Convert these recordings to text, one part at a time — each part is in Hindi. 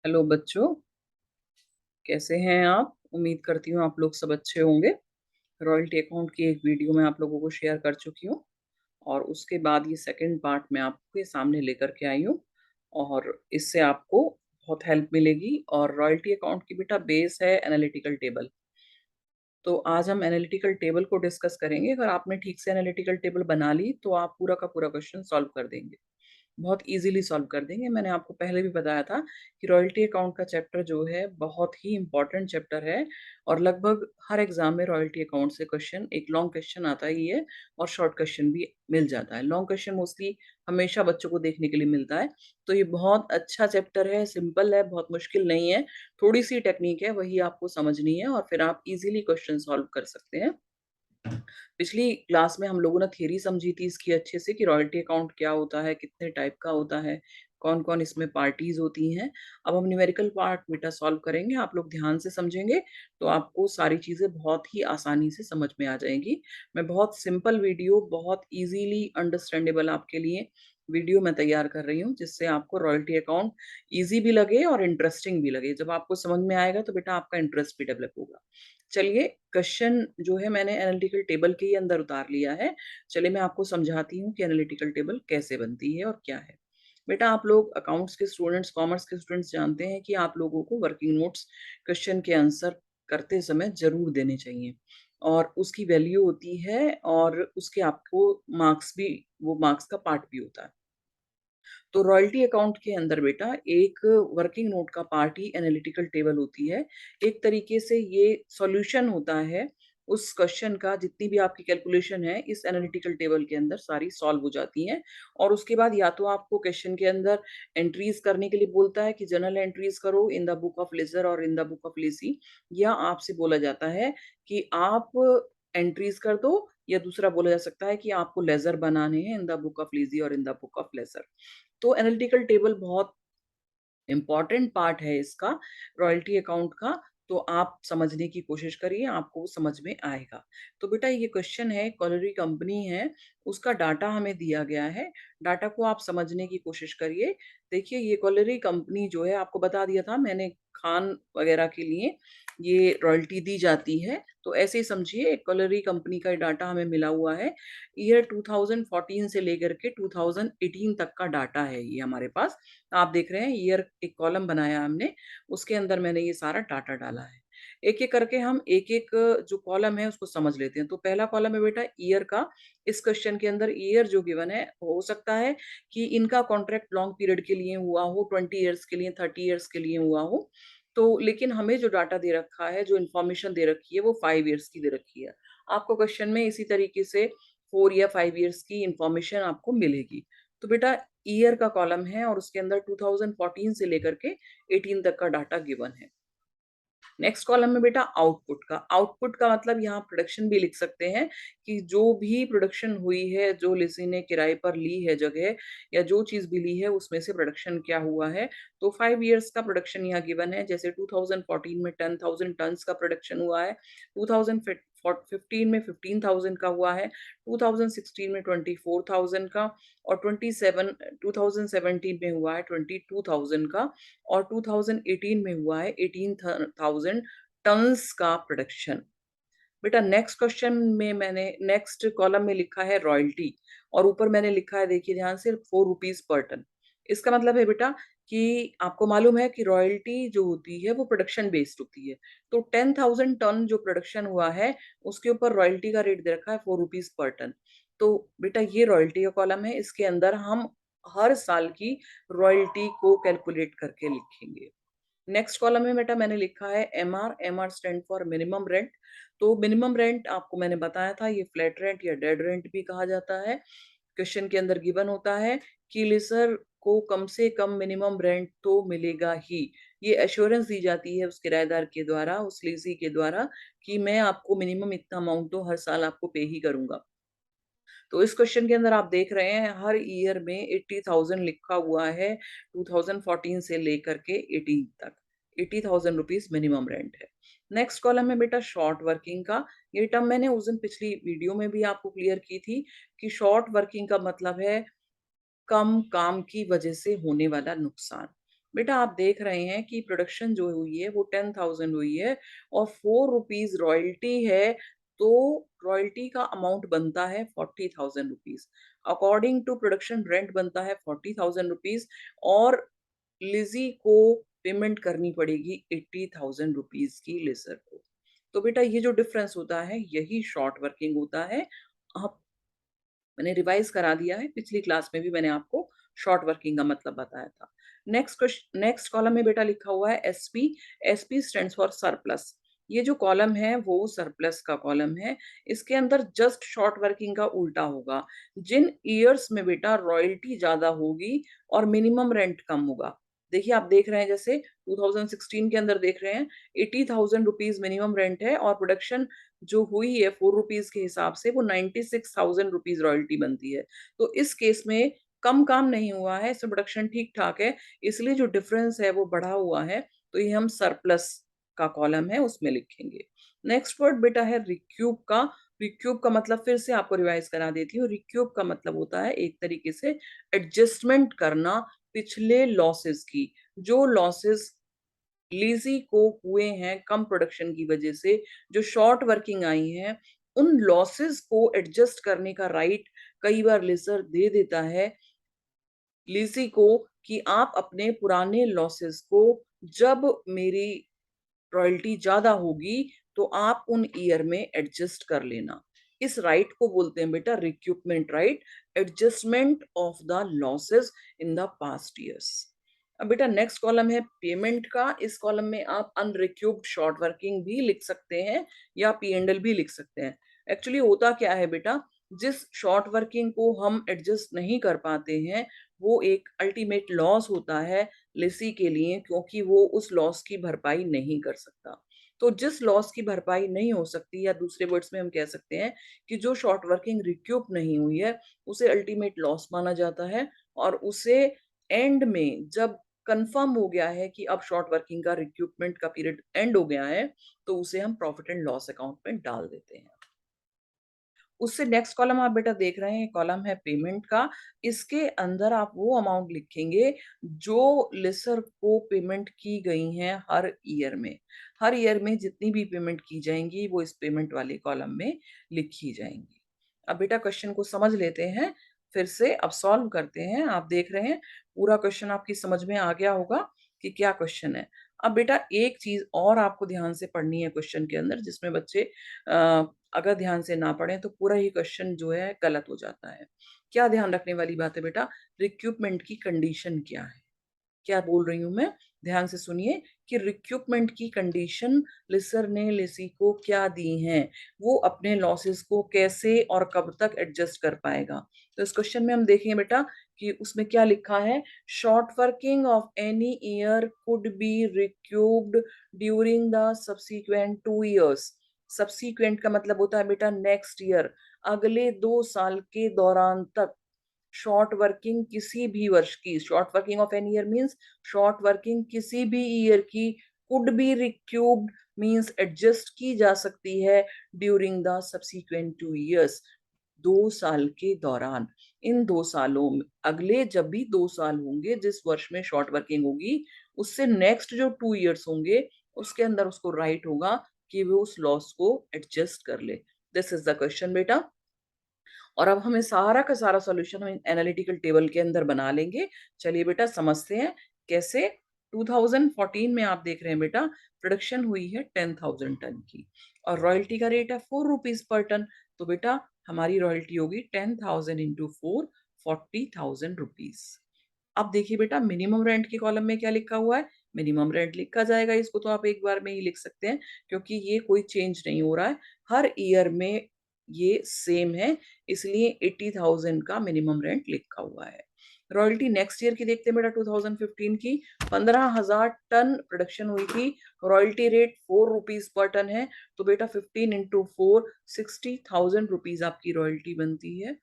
हेलो बच्चों, कैसे हैं आप? उम्मीद करती हूँ आप लोग सब अच्छे होंगे। रॉयल्टी अकाउंट की एक वीडियो मैं आप लोगों को शेयर कर चुकी हूँ और उसके बाद ये सेकंड पार्ट मैं आपके सामने लेकर के आई हूँ और इससे आपको बहुत हेल्प मिलेगी। और रॉयल्टी अकाउंट की बेटा बेस है एनालिटिकल टेबल। तो आज हम एनालिटिकल टेबल को डिस्कस करेंगे। अगर आपने ठीक से एनालिटिकल टेबल बना ली तो आप पूरा का पूरा क्वेश्चन सॉल्व कर देंगे, बहुत इजीली सॉल्व कर देंगे। मैंने आपको पहले भी बताया था कि रॉयल्टी अकाउंट का चैप्टर जो है बहुत ही इंपॉर्टेंट चैप्टर है और लगभग हर एग्जाम में रॉयल्टी अकाउंट से क्वेश्चन, एक लॉन्ग क्वेश्चन आता ही है और शॉर्ट क्वेश्चन भी मिल जाता है। लॉन्ग क्वेश्चन मोस्टली हमेशा बच्चों को देखने के लिए मिलता है। तो ये बहुत अच्छा चैप्टर है, सिंपल है, बहुत मुश्किल नहीं है। थोड़ी सी टेक्निक है, वही आपको समझनी है और फिर आप इजीली क्वेश्चन सॉल्व कर सकते हैं। पिछली क्लास में हम लोगों ने थियरी समझी थी इसकी अच्छे से कि रॉयल्टी अकाउंट क्या होता है, कितने टाइप का होता है, कौन कौन इसमें पार्टीज होती हैं। अब हम न्यूमेरिकल पार्ट बेटा सॉल्व करेंगे। आप लोग ध्यान से समझेंगे तो आपको सारी चीज़ें बहुत ही आसानी से समझ में आ जाएंगी। मैं बहुत सिंपल वीडियो, बहुत इजीली अंडरस्टैंडेबल आपके लिए वीडियो मैं तैयार कर रही हूँ, जिससे आपको रॉयल्टी अकाउंट ईजी भी लगे और इंटरेस्टिंग भी लगे। जब आपको समझ में आएगा तो बेटा आपका इंटरेस्ट भी डेवलप होगा। चलिए, क्वेश्चन जो है मैंने एनालिटिकल टेबल के ही अंदर उतार लिया है। चलिए मैं आपको समझाती हूँ कि एनालिटिकल टेबल कैसे बनती है और क्या है। बेटा आप लोग अकाउंट्स के स्टूडेंट्स, कॉमर्स के स्टूडेंट्स जानते हैं कि आप लोगों को वर्किंग नोट्स क्वेश्चन के आंसर करते समय जरूर देने चाहिए और उसकी वैल्यू होती है और उसके आपको मार्क्स भी, वो मार्क्स का पार्ट भी होता है। तो रॉयल्टी अकाउंट के अंदर बेटा एक वर्किंग नोट का पार्ट ही एनालिटिकल टेबल होती है। एक तरीके से ये सॉल्यूशन होता है उस क्वेश्चन का। जितनी भी आपकी कैलकुलेशन है इस एनालिटिकल टेबल के अंदर सारी सॉल्व हो जाती हैं। और उसके बाद या तो आपको क्वेश्चन के अंदर एंट्रीज करने के लिए बोलता है कि जनरल एंट्रीज करो in the book of ledger और in the book of lessee, या आपसे बोला जाता है कि आप एंट्रीज कर दो, या दूसरा बोला जा सकता है कि आपको लेजर बनाने हैं in the book of lessee और in the book of ledger. तो एनालिटिकल टेबल बहुत इम्पॉर्टेंट पार्ट है इसका, रॉयल्टी अकाउंट का। तो आप समझने की कोशिश करिए, आपको वो समझ में आएगा। तो बेटा ये क्वेश्चन है, कॉलरी कंपनी है, उसका डाटा हमें दिया गया है। डाटा को आप समझने की कोशिश करिए। देखिए ये कॉलरी कंपनी जो है, आपको बता दिया था मैंने, खान वगैरह के लिए ये रॉयल्टी दी जाती है। तो ऐसे ही समझिए, एक कॉलरी कंपनी का डाटा हमें मिला हुआ है। ईयर 2014 से लेकर के 2018 तक का डाटा है ये हमारे पास। आप देख रहे हैं ईयर, एक कॉलम बनाया हमने, उसके अंदर मैंने ये सारा डाटा डाला है। एक एक करके हम एक एक जो कॉलम है उसको समझ लेते हैं। तो पहला कॉलम है बेटा ईयर का। इस क्वेश्चन के अंदर ईयर जो गिवन है, हो सकता है कि इनका कॉन्ट्रैक्ट लॉन्ग पीरियड के लिए हुआ हो, 20 ईयर्स के लिए, 30 ईयर्स के लिए हुआ हो। तो लेकिन हमें जो डाटा दे रखा है, जो इन्फॉर्मेशन दे रखी है, वो 5 ईयर्स की दे रखी है। आपको क्वेश्चन में इसी तरीके से 4 या 5 ईयर्स की इंफॉर्मेशन आपको मिलेगी। तो बेटा ईयर का कॉलम है और उसके अंदर 2014 से लेकर के 18 तक का डाटा गिवन है। नेक्स्ट कॉलम में बेटा आउटपुट का। आउटपुट का मतलब यहाँ प्रोडक्शन भी लिख सकते हैं कि जो भी प्रोडक्शन हुई है, जो किसी ने किराए पर ली है जगह, या जो चीज भी ली है उसमें से प्रोडक्शन क्या हुआ है। तो 5 ईयर्स का प्रोडक्शन यहाँ गिवन है। जैसे 2014 में 10,000 टन्स का प्रोडक्शन हुआ है, 2015 में 15,000 का हुआ है, 2016 में 24,000 का, और 2017 में हुआ है 22,000 का, और 2018 में हुआ है 18,000 टन्स का प्रोडक्शन। बेटा नेक्स्ट क्वेश्चन में मैंने नेक्स्ट कॉलम में लिखा है रॉयल्टी, और ऊपर मैंने लिखा है, देखिए ध्यान से, 4 रुपीज पर टन। इसका मतलब है बेटा कि आपको मालूम है कि रॉयल्टी जो होती है वो प्रोडक्शन बेस्ड होती है। तो 10,000 टन जो प्रोडक्शन हुआ है उसके ऊपर रॉयल्टी का रेट दे रखा है 4 रुपीज पर टन। तो बेटा ये रॉयल्टी का कॉलम है, इसके अंदर हम हर साल की रॉयल्टी को कैलकुलेट करके लिखेंगे। नेक्स्ट कॉलम में बेटा मैंने लिखा है M R. M R stand for minimum rent. तो मिनिमम रेंट आपको मैंने बताया था, ये फ्लैट रेंट या डेड रेंट भी कहा जाता है। क्वेश्चन के अंदर गिवन होता है कि लीजर को कम से कम मिनिमम रेंट तो मिलेगा ही। ये एश्योरेंस दी जाती है उस किराएदार के द्वारा, उस लीजी के द्वारा, कि मैं आपको मिनिमम इतना अमाउंट तो हर साल आपको पे ही करूंगा। तो इस क्वेश्चन के अंदर आप देख रहे हैं हर ईयर में 80,000 लिखा हुआ है, 2014 से लेकर के 18 तक 80,000 रुपीज मिनिमम रेंट है। नेक्स्ट कॉलम है बेटा शॉर्ट वर्किंग का। ये टर्म मैंने उस दिन पिछली वीडियो में भी आपको क्लियर की थी कि शॉर्ट वर्किंग का मतलब है कम काम की वजह से होने वाला नुकसान। बेटा आप देख रहे हैं कि प्रोडक्शन जो हुई है वो 10,000 हुई है और 4 रुपीज़ रॉयल्टी है, तो रॉयल्टी का अमाउंट बनता है 40,000 rupees. According to production rent बनता है 40,000 रुपीज़ और लिज़ी को पेमेंट करनी पड़ेगी 80,000 रुपीज़ की लेज़र को। तो बेटा ये जो डिफरेंस होता है यही शॉर्ट वर्किंग होता है। आप मैंने रिवाइज़ करा दिया है, पिछली क्लास में भी मैंने आपको शॉर्ट वर्किंग का मतलब बताया था। नेक्स्ट कॉलम में बेटा लिखा हुआ है SP, SP stands for surplus. ये जो कॉलम है वो सरप्लस का कॉलम है। इसके अंदर जस्ट शॉर्ट वर्किंग का उल्टा होगा। जिन ईयर्स में बेटा रॉयल्टी ज़्यादा होगी और मिनिमम रेंट कम होगा। देखिए आप देख रहे हैं जैसे 2016 के अंदर देख रहे हैं 80,000 रुपीज़ मिनिमम रेंट है और प्रोडक्शन जो हुई है 4 रुपीज़ के हिसाब से वो 96,000 रुपीज़ रॉयल्टी बनती है। तो इस केस में कम काम नहीं हुआ है, इसमें प्रोडक्शन ठीक-ठाक है, इसलिए जो डिफरेंस है वो बढ़ा हुआ है, तो ये हम सरप्लस का कॉलम है उसमें लिखेंगे। नेक्स्ट वर्ड बेटा है रिक्यूब का। रिक्यूब का मतलब फिर से आपको रिवाइज़ करा देती हूँ। रिक्यूब का मतलब होता है एक तरीके से एडजस्टमेंट करना पिछले लॉसेस की। जो लॉसेस लेज़ी को हुए हैं कम प्रोडक्शन की वजह से, जो शॉर्ट वर्किंग आई हैं, उन लॉसेस को एडजस्ट करने का राइट कई बार लेज़र दे देता है लेज़ी को कि आप अपने पुराने लॉसेस को जब मेरी रॉयल्टी ज़्यादा होगी, तो आप उन ईयर में एडजस्ट कर लेना। इस राइट को बोलते हैं बेटा रिक्यूपमेंट right, adjustment of the losses in the past years. अब बेटा नेक्स्ट कॉलम है पेमेंट का। इस कॉलम में आप अनरिक्यूब्ड शॉर्ट वर्किंग भी लिख सकते हैं या पी&एल भी लिख सकते हैं। एक्चुअली होता क्या है बेटा, जिस शॉर्ट वर्किंग को हम एडजस्ट नहीं कर पाते हैं, वो एक अल्टीमेट लॉस होता है लेसी के लिए, क्योंकि वो उस लॉस की भरपाई नहीं कर सकता। तो जिस लॉस की भरपाई नहीं हो सकती, या दूसरे वर्ड्स में हम कह सकते हैं कि जो शॉर्ट वर्किंग रिक्यूप नहीं हुई है, उसे अल्टीमेट लॉस माना जाता है और उसे एंड में जब कंफर्म हो गया है कि अब शॉर्ट वर्किंग का रिक्रूटमेंट का पीरियड एंड हो गया है, तो उसे हम प्रॉफिट एंड लॉस अकाउंट में डाल देते हैं। उससे नेक्स्ट कॉलम आप बेटा देख रहे हैं, कॉलम है पेमेंट का। इसके अंदर आप वो अमाउंट लिखेंगे जो लेसर को पेमेंट की गई हैं हर ईयर में। हर ईयर में जितनी भी पेमेंट की जाएंगी वो इस पेमेंट वाले कॉलम में लिखी जाएंगी। अब बेटा क्वेश्चन को समझ लेते हैं, फिर से अब सॉल्व करते हैं। आप देख रहे हैं पूरा क्वेश्चन आपकी समझ में आ गया होगा कि क्या क्वेश्चन है। अब बेटा एक चीज और आपको ध्यान से पढ़नी है क्वेश्चन के अंदर, जिसमें बच्चे अगर ध्यान से ना पढ़ें तो पूरा ही क्वेश्चन जो है गलत हो जाता है। क्या ध्यान रखने वाली बात है बेटा, रिक्रूटमेंट की कंडीशन क्या है? क्या बोल रही हूँ मैं? ध्यान से सुनिए कि रिक्रूटमेंट की कंडीशन लेसर ने लेसी को क्या दी हैं? वो अपने लॉसेस को कैसे और कब तक एडजस्ट कर पाएगा? तो इस क्वेश्चन में हम देखेंगे बेटा कि उसमें क्या लिखा है, short working of any year could be रिक्यूब्ड during the subsequent 2 years. Subsequent का मतलब होता है बेटा नेक्स्ट ईयर, अगले 2 साल के दौरान तक शॉर्ट वर्किंग किसी भी वर्ष की, short working of an year means short working किसी भी ईयर की, could be recouped means adjust की जा सकती है ड्यूरिंग द सब्सीक्वेंट 2 ईयर्स, 2 साल के दौरान। इन 2 सालों में अगले जब भी 2 साल होंगे जिस वर्ष में शॉर्ट वर्किंग होगी, उससे नेक्स्ट जो 2 ईयर्स होंगे उसके अंदर उसको राइट होगा कि वो उस लॉस को एडजस्ट कर ले। दिस इज द क्वेश्चन बेटा। और अब हमें सारा का सारा सॉल्यूशन हम एनालिटिकल टेबल के अंदर बना लेंगे। चलिए बेटा समझते हैं कैसे। 2014 में आप देख रहे हैं बेटा प्रोडक्शन हुई है 10,000 टन की और रॉयल्टी का रेट है 4 रुपीज पर टन। तो बेटा हमारी रॉयल्टी होगी 10,000 इंटू 4, 40,000 रुपीज। अब देखिए बेटा मिनिमम रेंट के कॉलम में क्या लिखा हुआ है, मिनिमम रेंट लिखा जाएगा। इसको तो आप एक बार में ही लिख सकते हैं क्योंकि ये कोई चेंज नहीं हो रहा है, हर ईयर में ये सेम है, इसलिए 80,000 का मिनिमम रेंट लिखा हुआ है। रॉयल्टी नेक्स्ट ईयर की देखते हैं बेटा 2015 की, 15,000 टन प्रोडक्शन हुई थी, royalty rate 4 rupees per ton है, तो बेटा 15 इंटू 4, 60,000 रुपीज आपकी रॉयल्टी बनती है।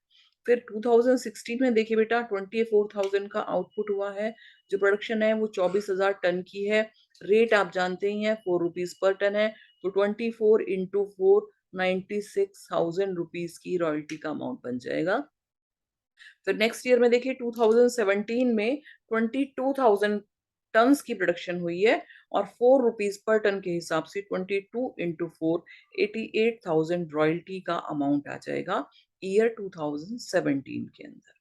फिर 2016 में देखिए बेटा 24,000 का आउटपुट हुआ है, जो प्रोडक्शन है वो 24,000 टन की है, रेट आप जानते ही हैं 4 रुपीज पर टन है, तो 24 इंटू 4, 96,000 रुपीज की रॉयल्टी का अमाउंट बन जाएगा। फिर नेक्स्ट ईयर में देखिए 2017 में 22,000 टन्स की प्रोडक्शन हुई है और 4 रुपीस पर टन के हिसाब से 22 इंटू 4 88,000 रॉयल्टी का अमाउंट आ जाएगा ईयर 2017 के अंदर।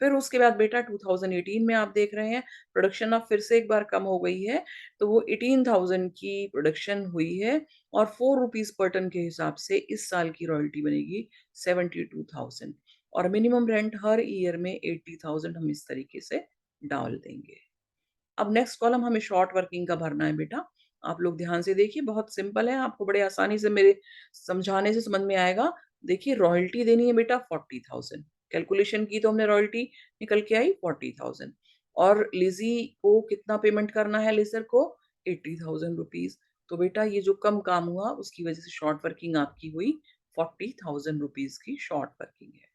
फिर उसके बाद बेटा 2018 में आप देख रहे हैं प्रोडक्शन अब फिर से एक बार कम हो गई है, तो वो 18,000 की प्रोडक्शन हुई है और 4 रुपीस पर टन के हिसाब से इस साल की रॉयल्टी बनेगी 72,000 और मिनिमम रेंट हर ईयर में 80,000 हम इस तरीके से डाल देंगे। अब नेक्स्ट कॉलम हमें शॉर्ट वर्किंग का भरना है बेटा। आप लोग ध्यान से देखिए, बहुत सिंपल है, आपको बड़े आसानी से मेरे समझाने से समझ में आएगा। देखिए रॉयल्टी देनी है बेटा 40,000, कैलकुलेशन की तो हमने रॉयल्टी निकल के आई 40,000 और लिज़ी को कितना पेमेंट करना है लेज़र को 80,000 रुपीज़। तो बेटा ये जो कम काम हुआ उसकी वजह से शॉर्ट वर्किंग आपकी हुई 40,000 रुपीज़ की शॉर्ट वर्किंग है।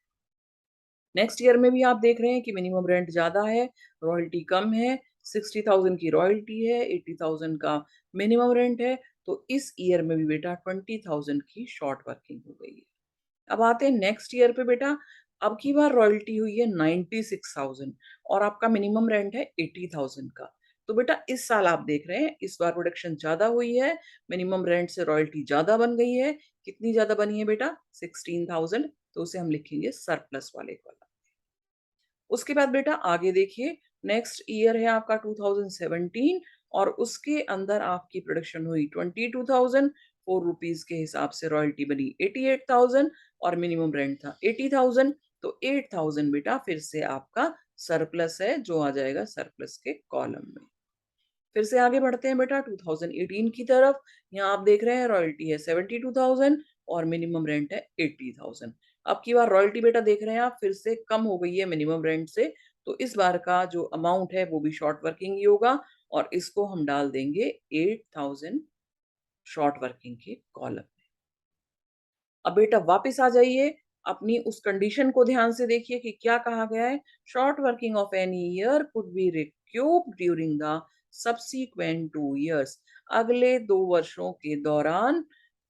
नेक्स्ट ईयर में भी आप देख रहे हैं कि मिनिमम रेंट ज़्यादा है, रॉयल्टी कम है, 60,000 की रॉयल्टी है, 80,000 का मिनिमम रेंट है, तो इस ईयर में भी बेटा 20,000 की शॉर्ट वर्किंग हो गई है। अब आते हैं नेक्स्ट ईयर पे बेटा, अब की बार रॉयल्टी हुई है 96,000 और आपका मिनिमम रेंट है 80,000 का। तो बेटा इस साल आप देख रहे हैं, इस बार प्रोडक्शन ज़्यादा हुई है, मिनिमम रेंट से रॉयल्टी ज़्यादा बन गई है। कितनी ज़्यादा बनी है बेटा? 16,000, तो उसे हम लिखेंगे सरप्लस वाले कॉलम। उसके बाद बेटा आगे देखिए, नेक्स्ट ईयर है आपका 2017 और उसके अंदर आपकी प्रोडक्शन हुई 22,000, 4 रुपीस के हिसाब से रॉयल्टी बनी 88,000 और मिनिमम रेंट था 80,000, तो 8,000 बेटा फिर से आपका सरप्लस है जो आ जाएगा सरप्लस के कॉलम में। फिर से आगे बढ़ते हैं बेटा 2018 की तरफ। यहाँ आप देख रहे हैं रॉयल्टी है 72,000 और मिनिमम रेंट है 80,000। अब की बार रॉयल्टी बेटा देख रहे हैं आप फिर से कम हो गई है मिनिमम रेंट से, तो इस बार का जो अमाउंट है वो भी शॉर्ट वर्किंग ही होगा और इसको हम डाल देंगे 8,000 शॉर्ट वर्किंग के कॉलम। अब बेटा वापस आ जाइए, अपनी उस कंडीशन को ध्यान से देखिए कि क्या कहा गया है। Short working of any year could be recouped during the subsequent 2 years. अगले 2 वर्षों के दौरान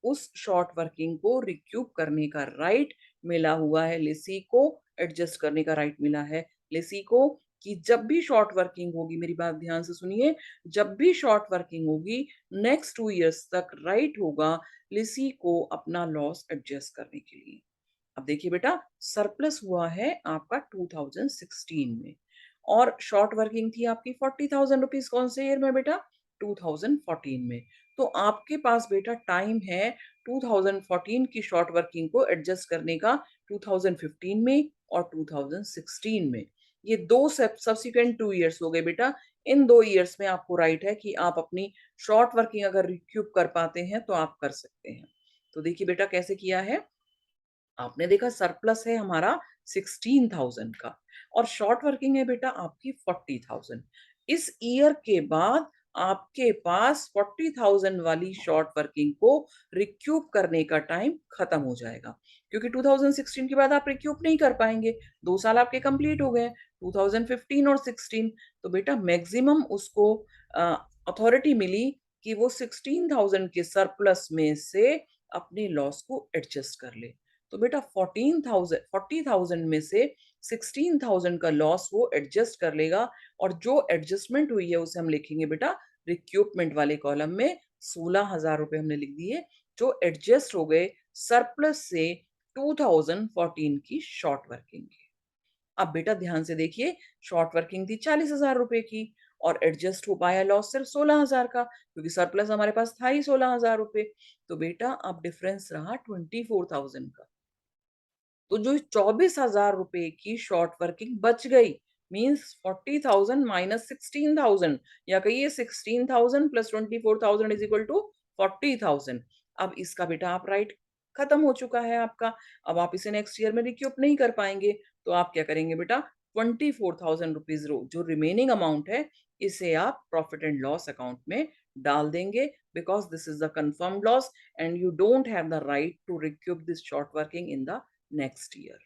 उस शॉर्ट वर्किंग को रिक्यूप करने का राइट मिला हुआ है लेसी को, एडजस्ट करने का राइट मिला है लेसी को कि जब भी शॉर्ट वर्किंग होगी, मेरी बात ध्यान से सुनिए, जब भी शॉर्ट वर्किंग होगी नेक्स्ट 2 इयर्स तक राइट होगा लिसी को अपना लॉस एडजस्ट करने के लिए। अब देखिए बेटा, सरप्लस हुआ है आपका 2016 में और शॉर्ट वर्किंग थी आपकी 40,000 रुपीज कौन से ईयर में बेटा? 2014 में। तो आपके पास बेटा टाइम है 2014 की शॉर्ट वर्किंग को एडजस्ट करने का 2015 में और 2016 में। ये दो सब्सिक्वेंट 2 इयर्स हो गए बेटा। इन 2 इयर्स में आपको राइट है कि आप अपनी शॉर्ट वर्किंग अगर रिक्यूप कर पाते हैं तो आप कर सकते हैं। तो देखिए बेटा कैसे किया है, आपने देखा सरप्लस है हमारा 16,000 का और शॉर्ट वर्किंग है बेटा आपकी 40,000। इस ईयर के बाद आपके पास 40,000 वाली शॉर्ट वर्किंग को रिक्यूप करने का टाइम खत्म हो जाएगा, क्योंकि 2016 के बाद आप रिक्यूप नहीं कर पाएंगे। 2 साल आपके कंप्लीट हो गए, 2015 और 16। तो बेटा मैक्सिमम उसको अथॉरिटी मिली कि वो 16,000 के सरप्लस में से अपने लॉस को एडजस्ट कर ले। तो बेटा 40,000 में से 16,000 का लॉस वो एडजस्ट कर लेगा और जो एडजस्टमेंट हुई है उसे हम लिखेंगे बेटा रिक्यूपमेंट वाले कॉलम में। 16,000 रुपए हमने लिख दिए जो एडजस्ट हो गए सरप्लस से 2014 की शॉर्ट वर्किंग के। अब बेटा ध्यान से देखिए, शॉर्ट वर्किंग थी 40,000 रुपए की और एडजस्ट हो पाया लॉस सिर्फ 16,000 का, क्योंकि सरप्लस हमारे पास था ही 16,000 रुपए। तो बेटा अब डिफरेंस रहा 24,000 का। तो जो 24,000 रुपए की शॉर्ट वर्किंग बच गई, मीन्स 40,000 माइनस 16,000 या कहिए 16,000 प्लस 24,000 इज इक्वल टू 40,000। अब इसका बेटा आप राइट खत्म हो चुका है आपका। अब आप इसे नेक्स्ट ईयर में रिक्यूप नहीं कर पाएंगे, तो आप क्या करेंगे बेटा, 24,000 रुपीज जो रिमेनिंग अमाउंट है इसे आप प्रॉफिट एंड लॉस अकाउंट में डाल देंगे, because this is the confirmed loss and you don't have the right to recoup this short working in the next year.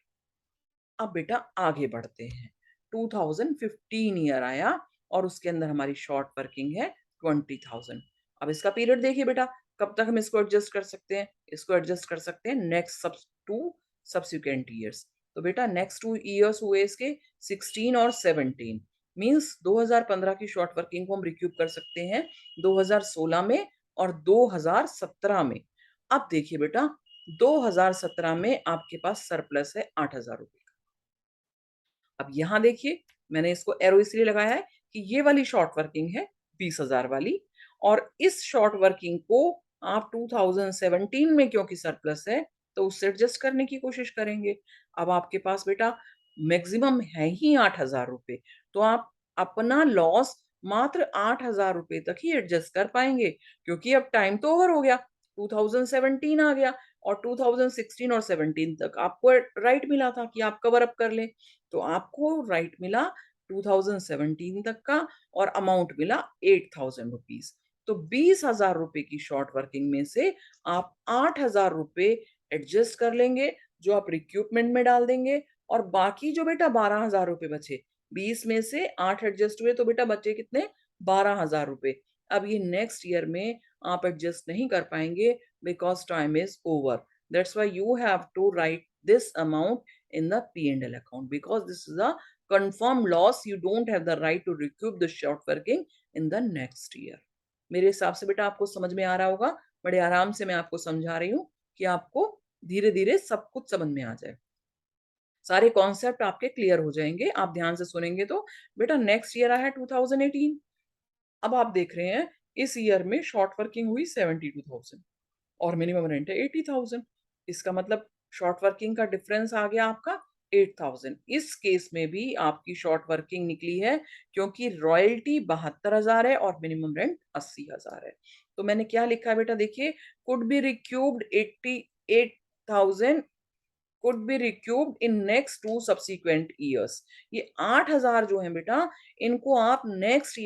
अब बेटा आगे बढ़ते हैं, 2015 ईयर आया और उसके अंदर हमारी शॉर्ट वर्किंग है 20,000। अब इसका पीरियड देखिए बेटा, कब तक हम इसको एडजस्ट कर सकते हैं? इसको एडजस्ट कर सकते हैं नेक्स्ट सब टू सब्सिक्वेंट ईयर्स। तो बेटा नेक्स्ट 2 इयर्स हुए इसके 16 और 17। मीन्स 2015 की शॉर्ट वर्किंग को हम रिक्यूब कर सकते हैं 2016 में और 2017 में। अब देखिए बेटा, 2017 में आपके पास सरप्लस है 8,000 रुपए। अब यहाँ देखिए, मैंने इसको एरो इसलिए लगाया है कि ये वाली शॉर्ट वर्किंग है 20,000 वाली, और इस शॉर्ट वर्किंग को आप 2017 में क्योंकि सरप्लस है, तो उससे एडजस्ट करने की कोशिश करेंगे। अब आपके पास बेटा मैक्सिमम है ही 8,000 रुपए, तो आप अपना लॉस मात्र 8,000 रुपए तक ही एडजस्ट कर पाएंगे, क्योंकि अब टाइम तो ओवर हो गया, 2017 आ गया, और 2016 और 17 तक आपको राइट मिला था कि आप कवर अप कर लें। तो आपको राइट मिला 2017 तक का, और अमाउंट मिला 8,000 रुपीज। तो 20,000 रुपए की शॉर्ट वर्किंग में से आप 8,000 रुपए एडजस्ट कर लेंगे, जो आप रिक्रूटमेंट में डाल देंगे, और बाकी जो बेटा 12,000 रुपए बचे, 20 में से 8 एडजस्ट हुए, तो बेटा बचे कितने? 12,000 रुपए। अब ये नेक्स्ट ईयर में आप एडजस्ट नहीं कर पाएंगे, because time is over. That's why you have to write this amount in the P&L account, because this is a confirmed loss. You don't have the right to recoup the short working in the next year. मेरे हिसाब से बेटा आपको समझ में आ रहा होगा, बड़े आराम से मैं आपको समझा रही हूँ कि आपको धीरे धीरे सब कुछ समझ में आ जाए, सारे कॉन्सेप्ट आपके क्लियर हो जाएंगे आप ध्यान से सुनेंगे तो। बेटा नेक्स्ट ईयर आया है 2018। अब आप देख रहे हैं इस ईयर में शॉर्ट वर्किंग हुई 72,000 और मिनिमम रेंट है 80,000। इसका मतलब शॉर्ट वर्किंग का डिफरेंस आ गया आपका 8,000। इस केस में भी आपकी शॉर्ट वर्किंग निकली है, क्योंकि रॉयल्टी 72,000 है और मिनिमम रेंट 80,000 है। तो मैंने क्या लिखा है बेटा, देखिए, could be रिक्यूब्ड 88,000 could be recouped in next two subsequent years। ये 8,000 जो है बेटा, इनको आप नेक्स्ट 2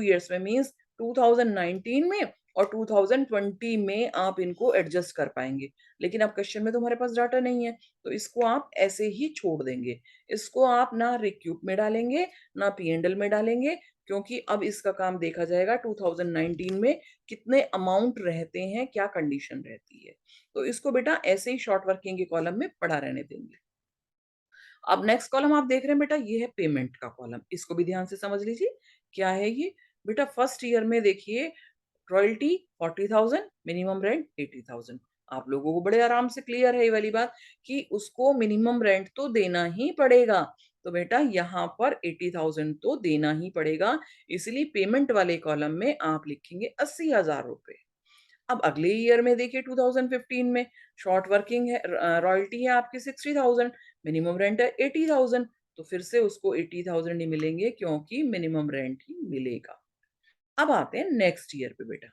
इयर्स में मींस 2019 में और 2020 में आप इनको एडजस्ट कर पाएंगे। लेकिन अब क्वेश्चन में तो हमारे पास डाटा नहीं है, तो इसको आप ऐसे ही छोड़ देंगे। इसको आप ना रिक्यूप में डालेंगे ना पी&एल में डालेंगे, क्योंकि अब इसका काम देखा जाएगा 2019 में कितने अमाउंट रहते हैं, क्या कंडीशन रहती है। तो इसको बेटा ऐसे ही शॉर्ट वर्किंग के कॉलम में पड़ा रहने देंगे। अब नेक्स्ट कॉलम आप देख रहे हैं बेटा, ये है पेमेंट का कॉलम। इसको भी ध्यान से समझ लीजिए क्या है ये। बेटा फर्स्ट ईयर में देखिए, रॉयल्टी 40,000, मिनिमम रेंट 80,000। आप लोगों को बड़े आराम से क्लियर है ये वाली बात कि उसको मिनिमम रेंट तो देना ही पड़ेगा। तो बेटा यहाँ पर 80,000 तो देना ही पड़ेगा, इसलिए पेमेंट वाले कॉलम में आप लिखेंगे 80,000 रुपए। अब अगले ईयर में देखिए 2015 में शॉर्ट वर्किंग है, रॉयल्टी है आपकी 60,000, मिनिमम रेंट है 80,000। तो फिर से उसको 80,000 ही मिलेंगे, क्योंकि मिनिमम रेंट ही मिलेगा। अब आते हैं नेक्स्ट ईयर पे बेटा।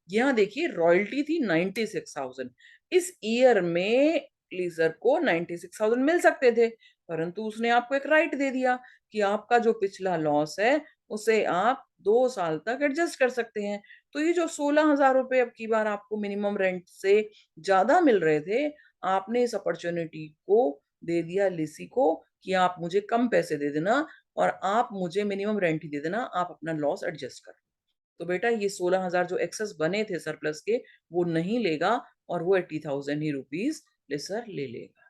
यहाँ देखिए रॉयल्टी थी 96,000। इस ईयर में लीजर को 96,000 मिल सकते थे, परंतु उसने आपको एक राइट दे दिया कि आपका जो पिछला लॉस है उसे आप 2 साल तक एडजस्ट कर सकते हैं। तो ये जो 16,000 रुपए अब की बार आपको मिनिमम रेंट से ज्यादा मिल रहे थे, आपने इस अपॉर्चुनिटी को दे दिया लिसी को कि आप मुझे कम पैसे दे देना और आप मुझे मिनिमम रेंट ही दे देना, आप अपना लॉस एडजस्ट कर। तो बेटा ये 16,000 जो एक्सेस बने थे सरप्लस के, वो नहीं लेगा, और वो 80,000 ही रुपीज लेसर ले लेगा।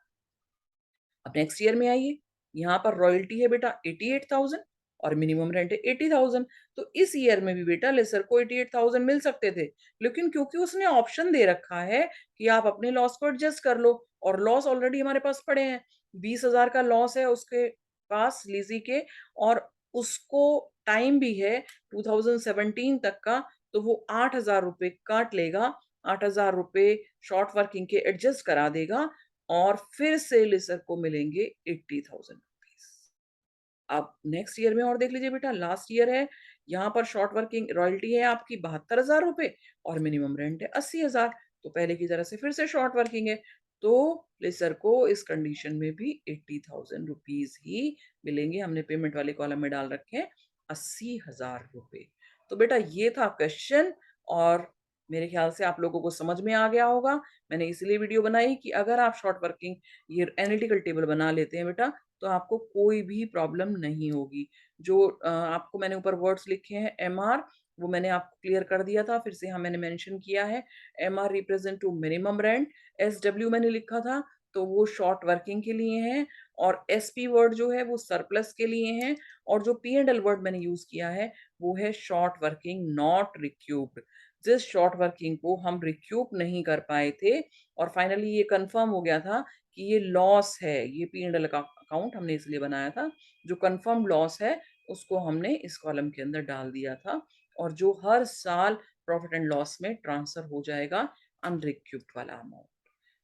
अब नेक्स्ट ईयर में आइए, यहाँ पर रॉयल्टी है बेटा 88,000 और मिनिमम रेंट है 80,000। तो इस ईयर में भी बेटा लेसर को 88,000 मिल सकते थे, लेकिन क्योंकि उसने ऑप्शन दे रखा है कि आप अपने लॉस को एडजस्ट कर लो, और लॉस ऑलरेडी हमारे पास पड़े हैं, 20,000 का लॉस है उसके पास लीजी के, और उसको टाइम भी है 2017 तक का, तो वो 8,000 रुपए काट लेगा, 8,000 रुपए शॉर्ट वर्किंग के एडजस्ट करा देगा, और फिर से लेसर को मिलेंगे 80,000 रुपीज। अब नेक्स्ट ईयर में और देख लीजिए बेटा, लास्ट ईयर है, यहाँ पर शॉर्ट वर्किंग रॉयल्टी है आपकी 72,000 रुपए और मिनिमम रेंट है 80,000। तो पहले की तरह से फिर से शॉर्ट वर्किंग है, तो लेसर को इस कंडीशन में भी 80,000 रुपीज ही मिलेंगे। हमने पेमेंट वाले कॉलम में डाल रखे हैं 80,000 रुपए। तो बेटा ये था क्वेश्चन, और मेरे ख्याल से आप लोगों को समझ में आ गया होगा। मैंने इसलिए वीडियो बनाई कि अगर आप शॉर्ट वर्किंग ये एनालिटिकल टेबल बना लेते हैं बेटा, तो आपको कोई भी प्रॉब्लम नहीं होगी। जो आपको मैंने ऊपर वर्ड्स लिखे हैं एमआर, वो मैंने आपको क्लियर कर दिया था, फिर से यहाँ मैंने मेंशन किया है। MR represent to minimum rent, SW मैंने लिखा था तो वो शॉर्ट वर्किंग के लिए हैं और एसपी वर्ड जो है वो सरप्लस के लिए हैं और जो पी एंड एल वर्ड मैंने यूज़ किया है वो है शॉर्ट वर्किंग नॉट रिक्यूब्ड। जिस शॉर्ट वर्किंग को हम रिक्यूब नहीं कर पाए थे और फाइनली ये कंफर्म हो गया था कि ये लॉस है, ये पी एंड एल का अकाउंट हमने इसलिए बनाया था। जो कंफर्म लॉस है उसको हमने इस कॉलम के अंदर डाल दिया था और जो हर साल प्रॉफिट एंड लॉस में ट्रांसफर हो जाएगा अनरिक्यूब्ड वाला अमाउंट।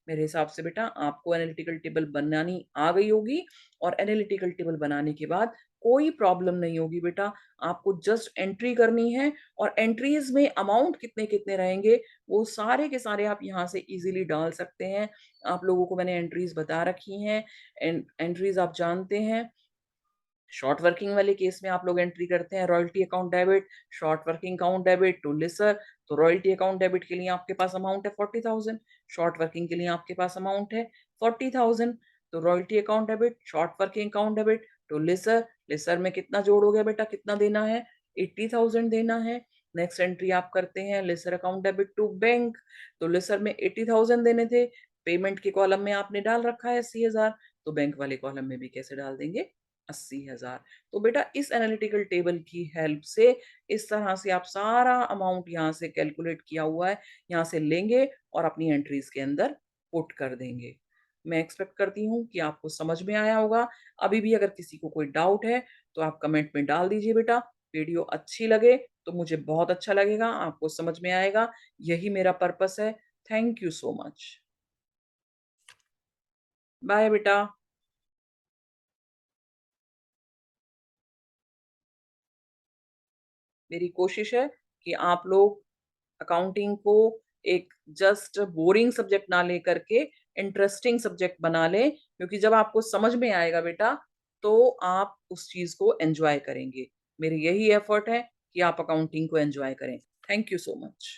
मेरे हिसाब से बेटा आपको एनालिटिकल टेबल बनानी आ गई होगी और एनालिटिकल टेबल बनाने के बाद कोई प्रॉब्लम नहीं होगी बेटा। आपको जस्ट एंट्री करनी है और एंट्रीज में अमाउंट कितने कितने रहेंगे वो सारे के सारे आप यहाँ से इजीली डाल सकते हैं। आप लोगों को मैंने एंट्रीज बता रखी हैं। एंट्रीज आप जानते हैं। शॉर्ट वर्किंग वाले केस में आप लोग एंट्री करते हैं royalty account debit, short working account debit to lessor. तो रॉयल्टी अकाउंट डेबिट के लिए आपके पास अमाउंट है 40,000, शॉर्ट वर्किंग के लिए आपके पास अमाउंट है 40,000। तो royalty account debit, short working account debit to lessor, lessor में कितना जोड़ोगे बेटा, कितना देना है, 80,000 देना है। नेक्स्ट एंट्री आप करते हैं लिसर अकाउंट डेबिट टू बैंक। तो लिसर में 80,000 देने थे, पेमेंट के कॉलम में आपने डाल रखा है 80,000, तो बैंक वाले कॉलम में भी कैसे डाल देंगे, 80,000। तो बेटा इस एनालिटिकल टेबल की हेल्प से इस तरह से आप सारा अमाउंट यहाँ से कैलकुलेट किया हुआ है यहाँ से लेंगे और अपनी एंट्रीज के अंदर पुट कर देंगे। मैं एक्सपेक्ट करती हूँ कि आपको समझ में आया होगा। अभी भी अगर किसी को कोई डाउट है तो आप कमेंट में डाल दीजिए बेटा। वीडियो अच्छी लगे तो मुझे बहुत अच्छा लगेगा, आपको समझ में आएगा, यही मेरा पर्पस है। Thank you so much. Bye बेटा। मेरी कोशिश है कि आप लोग अकाउंटिंग को एक जस्ट बोरिंग सब्जेक्ट ना लेकर के इंटरेस्टिंग सब्जेक्ट बना लें, क्योंकि जब आपको समझ में आएगा बेटा तो आप उस चीज को एंजॉय करेंगे। मेरी यही एफर्ट है कि आप अकाउंटिंग को एंजॉय करें। Thank you so much.